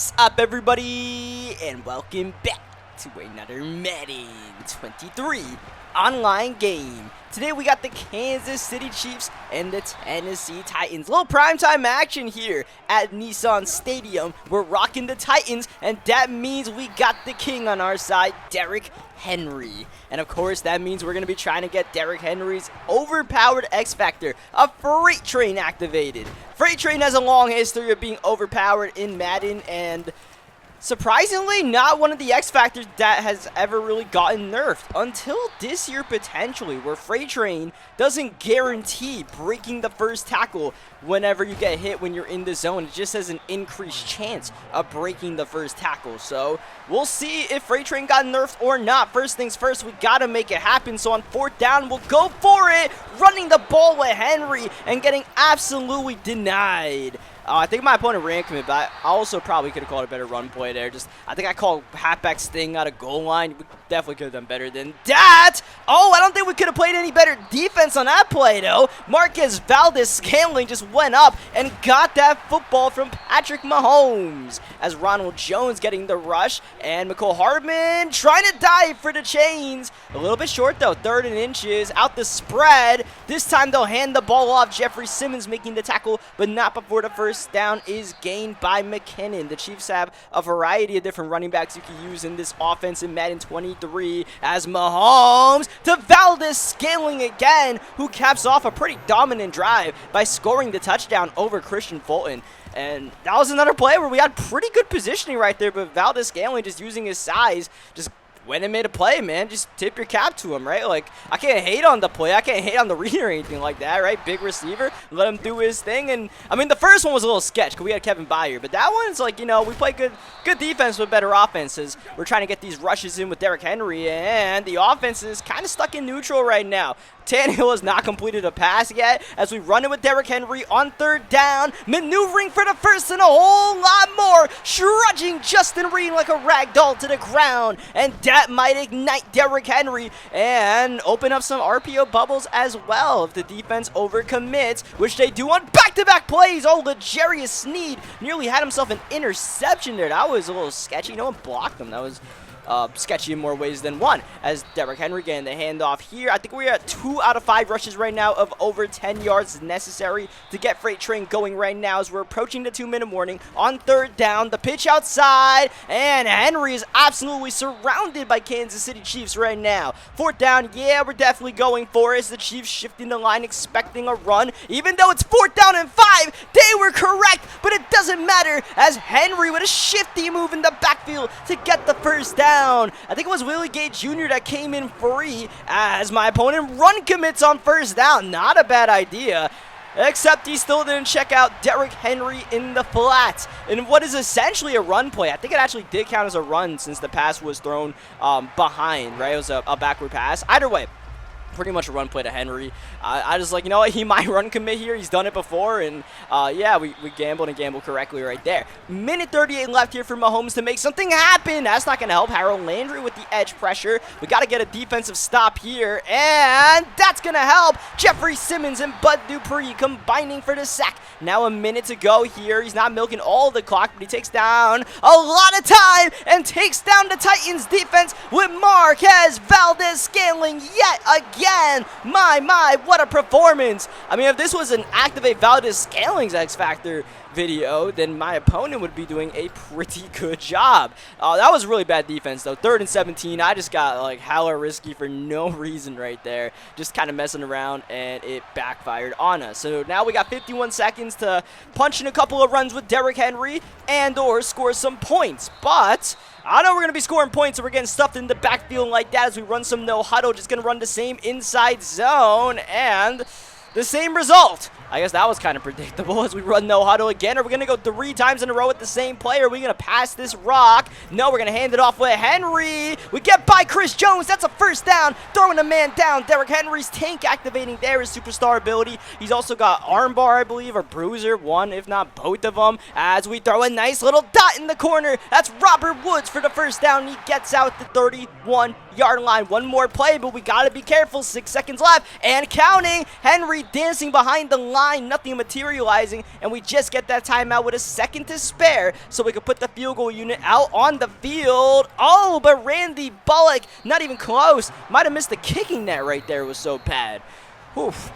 What's up, everybody, and welcome back to another Madden 23 online game. Today we got the Kansas City Chiefs and the Tennessee Titans. Little primetime action here at Nissan Stadium. We're rocking the Titans, and that means we got the king on our side, Derrick Henry. And of course, that means we're going to be trying to get Derrick Henry's overpowered X Factor, a Freight Train, activated. Freight Train has a long history of being overpowered in Madden, and surprisingly, not one of the X Factors that has ever really gotten nerfed until this year, potentially, where Freight Train doesn't guarantee breaking the first tackle whenever you get hit when you're in the zone. It just has an increased chance of breaking the first tackle. So we'll see if Freight Train got nerfed or not. First things first, we gotta make it happen. So on fourth down, we'll go for it, running the ball with Henry and getting absolutely denied. I think my opponent ran commit, but I also probably could have called a better run play there. I think I called halfback sting out of goal line. We definitely could have done better than that. Oh, I don't think we could have played any better defense on that play, though. Marquez Valdes-Scantling just went up and got that football from Patrick Mahomes, as Ronald Jones getting the rush, and McCole Hardman trying to dive for the chains. A little bit short, though. 3rd and inches, out the spread. This time they'll hand the ball off. Jeffrey Simmons making the tackle, but not before the first down is gained by McKinnon. The Chiefs have a variety of different running backs you can use in this offense in Madden 23, as Mahomes to Valdes-Scantling again, who caps off a pretty dominant drive by scoring the touchdown over Christian Fulton. And that was another play where we had pretty good positioning right there, but Valdes-Scantling just using his size just went and made a play, man. Just tip your cap to him, right? Like, I can't hate on the play. I can't hate on the read or anything like that, right? Big receiver, let him do his thing. And, I mean, the first one was a little sketch because we had Kevin Byard. But that one's like, you know, we play good defense with better offenses. We're trying to get these rushes in with Derrick Henry, and the offense is kind of stuck in neutral right now. Tannehill has not completed a pass yet as we run it with Derrick Henry on 3rd down, maneuvering for the first and a whole lot more, trudging Justin Reed like a rag doll to the ground, and that might ignite Derrick Henry and open up some RPO bubbles as well if the defense overcommits, which they do on back-to-back plays. Oh, L'Jarius Sneed nearly had himself an interception there. That was a little sketchy. No one blocked him. That was sketchy in more ways than one, as Derrick Henry getting the handoff here. I think we're at 2 out of 5 rushes right now of over 10 yards necessary to get Freight Train going right now as we're approaching the 2-minute warning. On 3rd down, the pitch outside, and Henry is absolutely surrounded by Kansas City Chiefs right now. 4th down, yeah, we're definitely going for it as the Chiefs shifting the line, expecting a run. Even though it's 4th down and 5, they were correct, but it doesn't matter as Henry with a shifty move in the backfield to get the first down. I think it was Willie Gay Jr. that came in free as my opponent run commits on 1st down. Not a bad idea, except he still didn't check out Derrick Henry in the flat in what is essentially a run play. I think it actually did count as a run since the pass was thrown behind, right? It was a backward pass. Either way, pretty much a run play to Henry. I just like, you know what, he might run commit here. He's done it before, and yeah, we gambled and gambled correctly right there. Minute 38 left here for Mahomes to make something happen. That's not going to help. Harold Landry with the edge pressure. We got to get a defensive stop here, and that's going to help. Jeffrey Simmons and Bud Dupree combining for the sack. Now a minute to go here. He's not milking all the clock, but he takes down a lot of time and takes down the Titans defense with Marquez Valdes-Scantling yet again. My, what a performance. I mean, if this was an activate Valdes-Scantling's X Factor video, then my opponent would be doing a pretty good job. That was really bad defense, though. 3rd and 17. I just got like hella risky for no reason right there. Just kind of messing around, and it backfired on us. So now we got 51 seconds to punch in a couple of runs with Derrick Henry and or score some points. But I know we're going to be scoring points, so we're getting stuffed in the backfield like that as we run some no huddle. Just going to run the same inside zone and the same result. I guess that was kind of predictable as we run no huddle again. Are we going to go 3 times in a row with the same player? Are we going to pass this rock? No, we're going to hand it off with Henry. We get by Chris Jones. That's a 1st down. Throwing a man down. Derrick Henry's tank activating there, his superstar ability. He's also got armbar, I believe, or bruiser. One, if not both of them. As we throw a nice little dot in the corner. That's Robert Woods for the 1st down. He gets out the 31-yard line. One more play, but we got to be careful. 6 seconds left and counting. Henry dancing behind the line. line, nothing materializing, and we just get that timeout with a second to spare so we can put the field goal unit out on the field. Oh, but Randy Bullock, not even close. Might have missed the kicking net right there. It was so bad. Oof.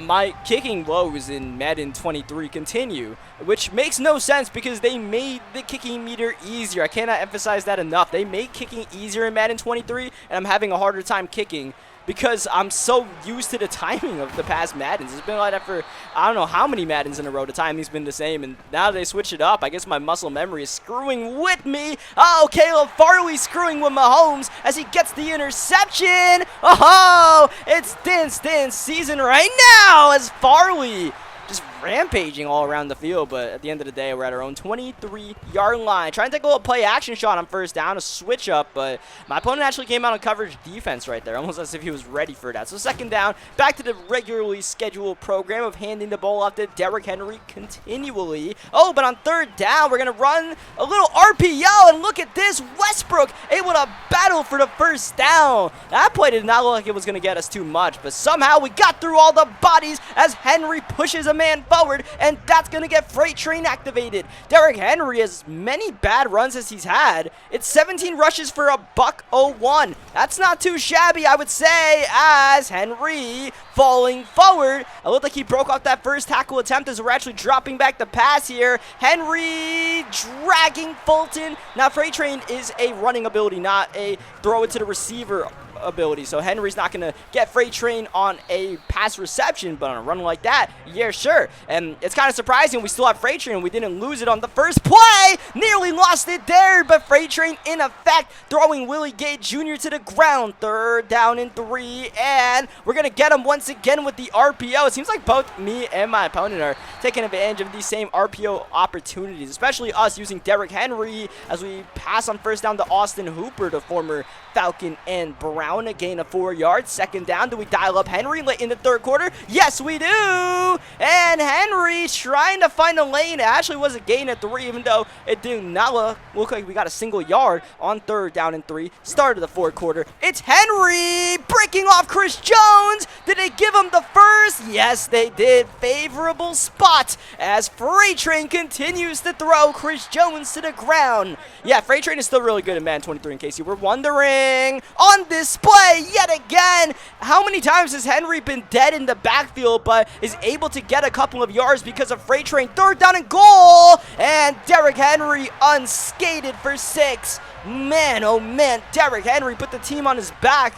My kicking woes in Madden 23 continue, which makes no sense because they made the kicking meter easier. I cannot emphasize that enough. They made kicking easier in Madden 23, and I'm having a harder time kicking because I'm so used to the timing of the past Maddens. It's been like that for I don't know how many Maddens in a row. The timing's been the same, and now they switch it up. I guess my muscle memory is screwing with me. Oh, Caleb Farley screwing with Mahomes as he gets the interception. Oh, it's dance season right now as Farley just rampaging all around the field, but at the end of the day, we're at our own 23-yard line. Trying to take a little play action shot on first down, a switch up, but my opponent actually came out on coverage defense right there, almost as if he was ready for that. So second down, back to the regularly scheduled program of handing the ball off to Derrick Henry continually. Oh, but on third down, we're going to run a little RPO, and look at this, Westbrook able to battle for the first down. That play did not look like it was going to get us too much, but somehow we got through all the bodies as Henry pushes a man forward, and that's going to get Freight Train activated. Derrick Henry, as many bad runs as he's had, it's 17 rushes for a $101. That's not too shabby, I would say, as Henry falling forward. It looked like he broke off that first tackle attempt as we're actually dropping back the pass here. Henry dragging Fulton. Now, Freight Train is a running ability, not a throw it to the receiver ability, so Henry's not going to get Freight Train on a pass reception, but on a run like that, yeah, sure. And it's kind of surprising we still have Freight Train. We didn't lose it on the first play. Nearly lost it there, but Freight Train in effect throwing Willie Gay Jr. to the ground. Third down and 3, and we're going to get him once again with the RPO. It seems like both me and my opponent are taking advantage of these same RPO opportunities, especially us using Derrick Henry as we pass on first down to Austin Hooper, the former Falcon and Brown. A gain of 4 yards. Second down. Do we dial up Henry late in the third quarter? Yes, we do. And Henry trying to find a lane. It actually was a gain of 3, even though it did not look like we got a single yard on third down and 3. Start of the fourth quarter. It's Henry breaking off Chris Jones. Did they give him the first? Yes, they did. Favorable spot as Freight Train continues to throw Chris Jones to the ground. Yeah, Freight Train is still really good in Madden 23 in case you were wondering. On this play yet again, how many times has Henry been dead in the backfield but is able to get a couple of yards because of Freight Train? Third down and goal, and Derrick Henry unscathed for 6. Man, oh man, Derrick Henry put the team on his back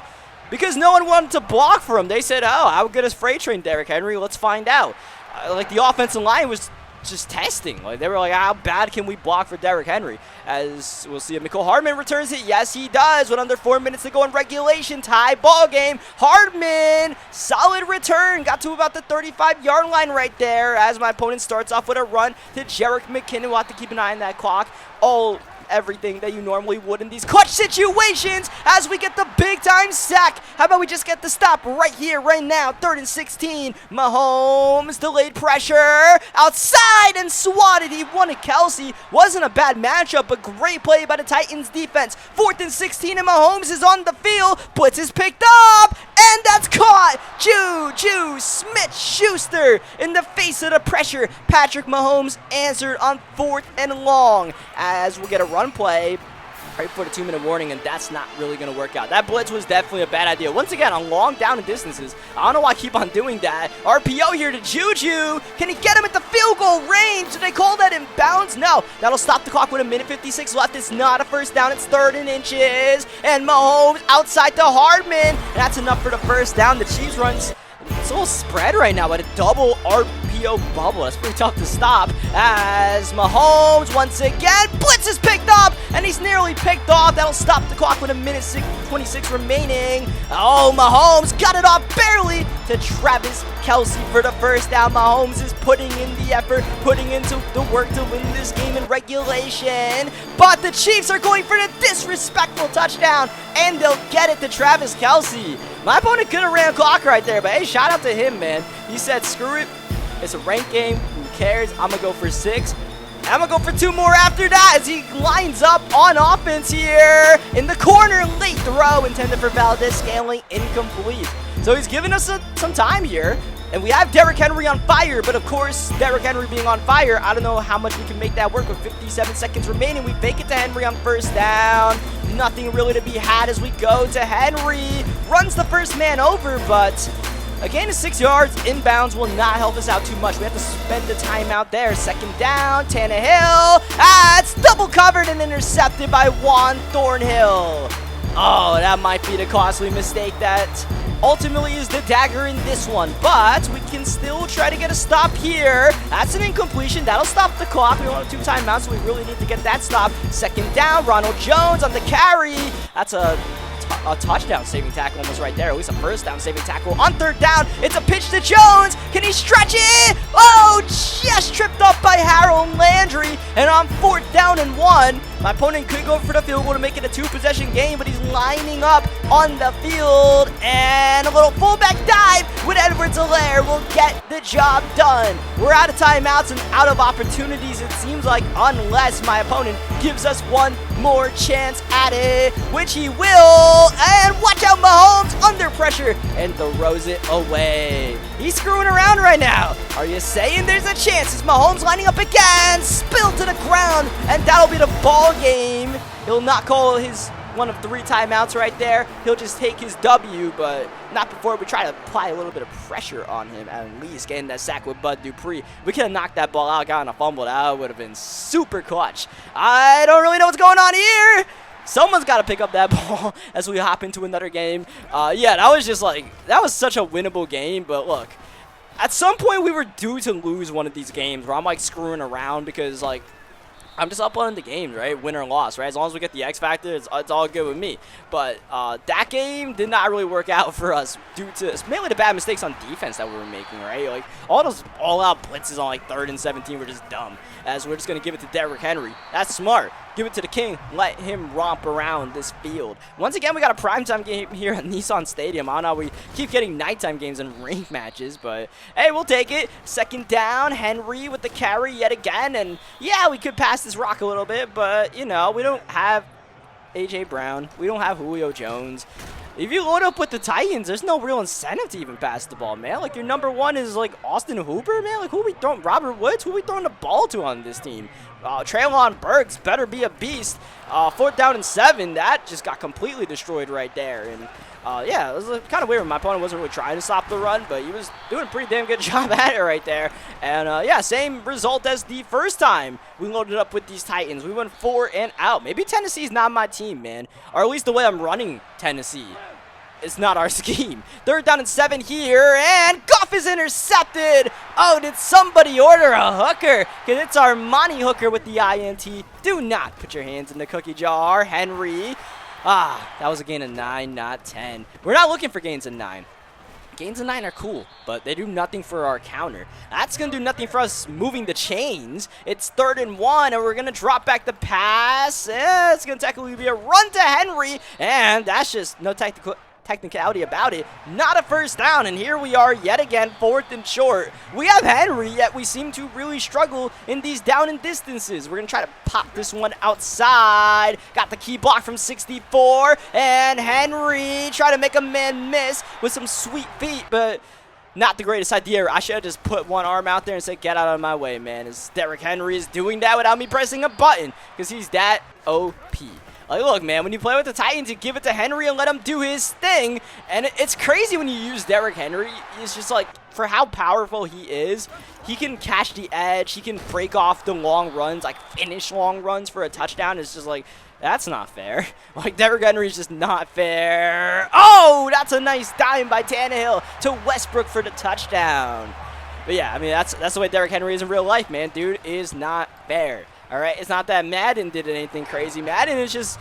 because no one wanted to block for him. They said, oh, how good is Freight Train, Derrick Henry? Let's find out. Like the offensive line was just testing. Like they were like, how bad can we block for Derrick Henry? As we'll see if Mecole Hardman returns it. Yes, he does. With under 4 minutes to go in regulation, tie ball game. Hardman, solid return. Got to about the 35-yard line right there as my opponent starts off with a run to Jerick McKinnon. We'll have to keep an eye on that clock. Everything that you normally would in these clutch situations as we get the big time sack. How about we just get the stop right here, right now? 3rd and 16. Mahomes delayed pressure outside and swatted. He wanted Kelce. Wasn't a bad matchup, but great play by the Titans defense. 4th and 16 and Mahomes is on the field. Blitz is picked up and that's caught. Juju Smith-Schuster in the face of the pressure. Patrick Mahomes answered on 4th and long as we'll get a run play right before the 2-minute warning, and that's not really going to work out. That blitz was definitely a bad idea. Once again, on long down and distances. I don't know why I keep on doing that. RPO here to Juju. Can he get him at the field goal range? Did they call that in bounds? No. That'll stop the clock with 1:56 left. It's not a first down. It's 3rd and inches. And Mahomes outside to Hardman. And that's enough for the first down. The Chiefs runs it's a little spread right now, but a double RPO bubble. That's pretty tough to stop as Mahomes once again, blitz is picked up, and he's nearly picked off. That'll stop the clock with 1:26 remaining. Oh, Mahomes got it off barely to Travis Kelce for the first down. Mahomes is putting in the effort, putting into the work to win this game in regulation, but the Chiefs are going for the disrespectful touchdown, and they'll get it to Travis Kelce. My opponent could have ran clock right there, but hey, shout out to him, man. He said, screw it. It's a ranked game. Who cares? I'm going to go for 6. And I'm going to go for 2 more after that as he lines up on offense here in the corner. Late throw intended for Valdez Scaling, incomplete. So he's giving us some time here. And we have Derrick Henry on fire, but of course, Derrick Henry being on fire, I don't know how much we can make that work with 57 seconds remaining. We fake it to Henry on first down. Nothing really to be had as we go to Henry. Runs the first man over, but a gain of 6 yards inbounds will not help us out too much. We have to spend the timeout there. Second down, Tannehill. It's double covered and intercepted by Juan Thornhill. Oh, that might be the costly mistake that ultimately is the dagger in this one, but we can still try to get a stop here. That's an incompletion. That'll stop the clock. We want a 2 timeouts, so we really need to get that stop. Second down, Ronald Jones on the carry. That's a touchdown saving tackle almost right there. At least a first down saving tackle. On third down, it's a pitch to Jones. Can he stretch it? Oh, just tripped up by Harold Landry. And on fourth down and 1, my opponent could go for the field goal to make it a 2-possession game, but he's lining up on the field. And a little fullback dive with Edwards-Helaire will get the job done. We're out of timeouts and out of opportunities, it seems like, unless my opponent gives us one more chance at it, which he will. And watch out, Mahomes under pressure and throws it away. He's screwing around right now. Are you saying there's a chance? Is Mahomes lining up again? Spilled to the ground, and that'll be the ball game. He'll not call his one of 3 timeouts right there. He'll just take his W, but not before we try to apply a little bit of pressure on him, at least getting that sack with Bud Dupree. We could have knocked that ball out, gotten a fumble. That would have been super clutch. I don't really know what's going on here. Someone's got to pick up that ball as we hop into another game. Yeah, that was just like, that was such a winnable game, but look, at some point we were due to lose one of these games where I'm like screwing around because like, I'm just up on the game, right? Win or loss, right? As long as we get the X factor, it's all good with me. But that game did not really work out for us due to mainly the bad mistakes on defense that we were making, right? Like all those all-out blitzes on like 3rd and 17 were just dumb. As we're just gonna give it to Derrick Henry. That's smart. Give it to the king. Let him romp around this field. Once again, we got a primetime game here at Nissan Stadium. I don't know, we keep getting nighttime games and ranked matches, but hey, we'll take it. Second down, Henry with the carry yet again, and yeah, we could pass this rock a little bit, but you know, we don't have A.J. Brown. We don't have Julio Jones. If you load up with the Titans, there's no real incentive to even pass the ball, man. Like, your number 1 is, like, Austin Hooper, man. Like, who we throwing? Robert Woods? Who we throwing the ball to on this team? Treylon Burks better be a beast. 4th down and 7. That just got completely destroyed right there. And, yeah, it was kind of weird. My opponent wasn't really trying to stop the run, but he was doing a pretty damn good job at it right there. And, yeah, same result as the first time we loaded up with these Titans. We went 4 and out. Maybe Tennessee's not my team, man. Or at least the way I'm running Tennessee. It's not our scheme. 3rd down and 7 here, and Goff is intercepted. Oh, did somebody order a hooker? Because it's Armani Hooker with the INT. Do not put your hands in the cookie jar, Henry. That was a gain of 9, not 10. We're not looking for gains of 9. Gains of 9 are cool, but they do nothing for our counter. That's going to do nothing for us moving the chains. It's 3rd and 1, and we're going to drop back the pass. It's going to technically be a run to Henry, and that's just no technicality about it. Not a first down, and here we are yet again, 4th and short. We have Henry, yet we seem to really struggle in these down and distances. We're going to try to pop this one outside. Got the key block from 64, and Henry try to make a man miss with some sweet feet, but not the greatest idea. I should have just put one arm out there and said, get out of my way, man. As Derrick Henry is doing that without me pressing a button because he's that OP. Like, look, man, when you play with the Titans, you give it to Henry and let him do his thing. And it's crazy when you use Derrick Henry. It's just like, for how powerful he is, he can catch the edge. He can break off the long runs, like finish long runs for a touchdown. It's just like, that's not fair. Like, Derrick Henry is just not fair. Oh, that's a nice dime by Tannehill to Westbrook for the touchdown. But yeah, I mean, that's the way Derrick Henry is in real life, man. Dude is not fair. All right, it's not that Madden did anything crazy. Madden is just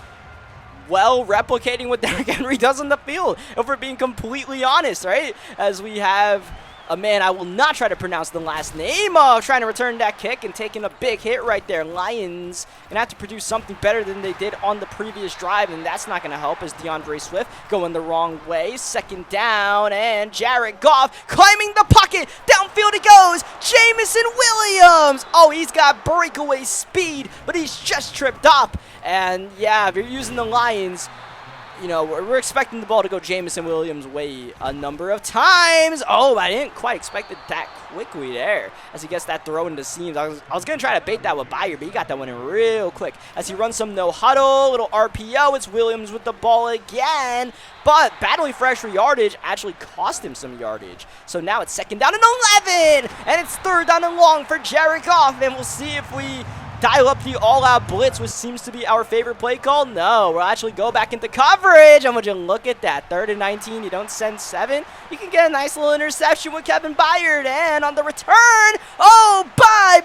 well replicating what Derrick Henry does on the field, if we're being completely honest, right? As we have a man, I will not try to pronounce the last name of, trying to return that kick and taking a big hit right there. Lions going to have to produce something better than they did on the previous drive, and that's not going to help as DeAndre Swift going the wrong way. 2nd down, and Jared Goff climbing the pocket. Downfield he goes. Jamison Williams. Oh, he's got breakaway speed, but he's just tripped up. And yeah, if you're using the Lions, you know, we're expecting the ball to go Jameson Williams' way a number of times. Oh, I didn't quite expect it that quickly there as he gets that throw into seams. I was going to try to bait that with Byard, but he got that one in real quick as he runs some no huddle, little RPO. It's Williams with the ball again, but battling fresh for yardage actually cost him some yardage. So now it's 2nd down and 11, and it's 3rd down and long for Derrick, and we'll see if we dial up the all-out blitz, which seems to be our favorite play call. No, we'll actually go back into coverage. And would you look at that? 3rd and 19, you don't send 7. You can get a nice little interception with Kevin Byard. And on the return, oh, bye,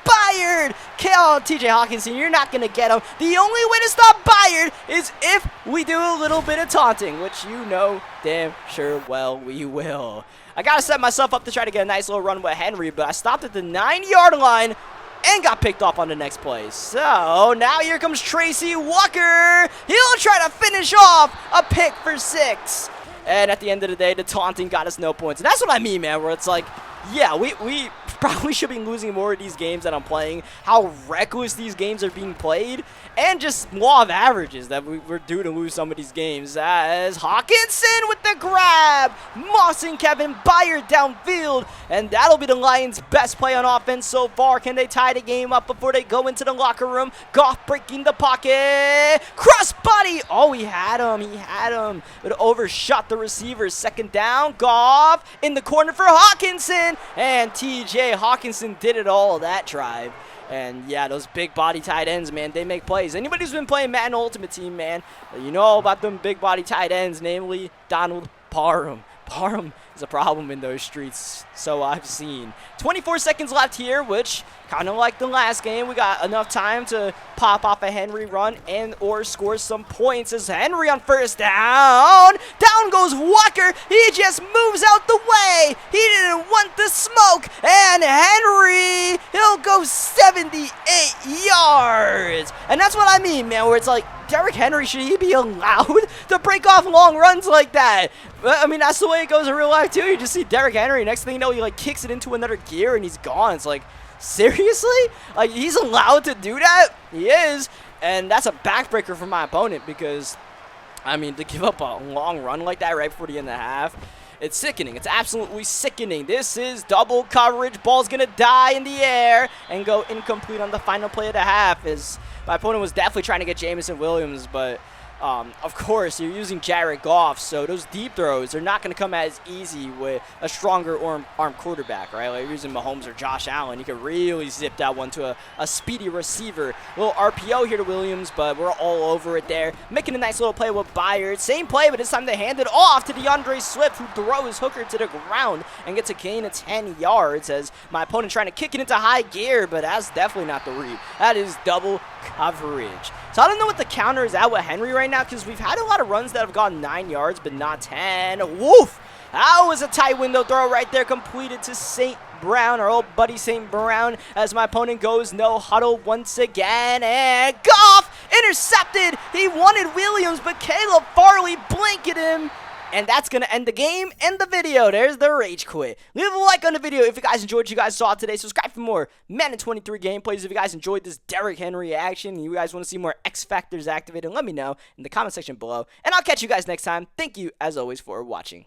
Byard. Kill TJ Hawkinson, you're not going to get him. The only way to stop Byard is if we do a little bit of taunting, which you know damn sure well we will. I got to set myself up to try to get a nice little run with Henry, but I stopped at the 9-yard line and got picked off on the next play. So now here comes Tracy Walker. He'll try to finish off a pick for 6. And at the end of the day, the taunting got us no points. And that's what I mean, man, where it's like, yeah, we probably should be losing more of these games that I'm playing. How reckless these games are being played. And just law of averages that we're due to lose some of these games. As Hawkinson with the grab. Mossing Kevin Byard downfield. And that'll be the Lions' best play on offense so far. Can they tie the game up before they go into the locker room? Goff breaking the pocket. Cross body. Oh, he had him. But overshot the receiver. 2nd down. Goff in the corner for Hawkinson. And TJ Hawkinson did it all that drive. And yeah, those big body tight ends, man, they make plays. Anybody who's been playing Madden Ultimate Team, man, you know all about them big body tight ends, namely Donald Parham. Parham is a problem in those streets, so I've seen. 24 seconds left here, which kind of like the last game, we got enough time to pop off a Henry run and or score some points. As Henry on 1st down. Down goes Walker. He just moves out the way. He didn't want the smoke. And Henry, he'll go 78 yards. And that's what I mean, man, where it's like, Derrick Henry, should he be allowed to break off long runs like that? I mean, that's the way it goes in real life, too. You just see Derrick Henry. Next thing you know, he, like, kicks it into another gear, and he's gone. It's like, seriously? Like, he's allowed to do that? He is. And that's a backbreaker for my opponent because, I mean, to give up a long run like that right before the end of the half, it's sickening. It's absolutely sickening. This is double coverage. Ball's going to die in the air and go incomplete on the final play of the half. As my opponent was definitely trying to get Jameson Williams, but of course, you're using Jared Goff, so those deep throws are not going to come as easy with a stronger arm quarterback, right? Like you're using Mahomes or Josh Allen. You can really zip that one to a speedy receiver. A little RPO here to Williams, but we're all over it there. Making a nice little play with Byard. Same play, but this time they hand it off to DeAndre Swift, who throws Hooker to the ground and gets a gain of 10 yards as my opponent trying to kick it into high gear, but that's definitely not the read. That is double coverage. So I don't know what the counter is at with Henry right now because we've had a lot of runs that have gone 9 yards, but not 10. Woof! That was a tight window throw right there, completed to St. Brown, our old buddy St. Brown, as my opponent goes no huddle once again. And Goff intercepted. He wanted Williams, but Caleb Farley blanketed him. And that's going to end the game and the video. There's the rage quit. Leave a like on the video if you guys enjoyed what you guys saw today. Subscribe for more Madden 23 gameplays. If you guys enjoyed this Derrick Henry action and you guys want to see more X Factors activated, let me know in the comment section below. And I'll catch you guys next time. Thank you, as always, for watching.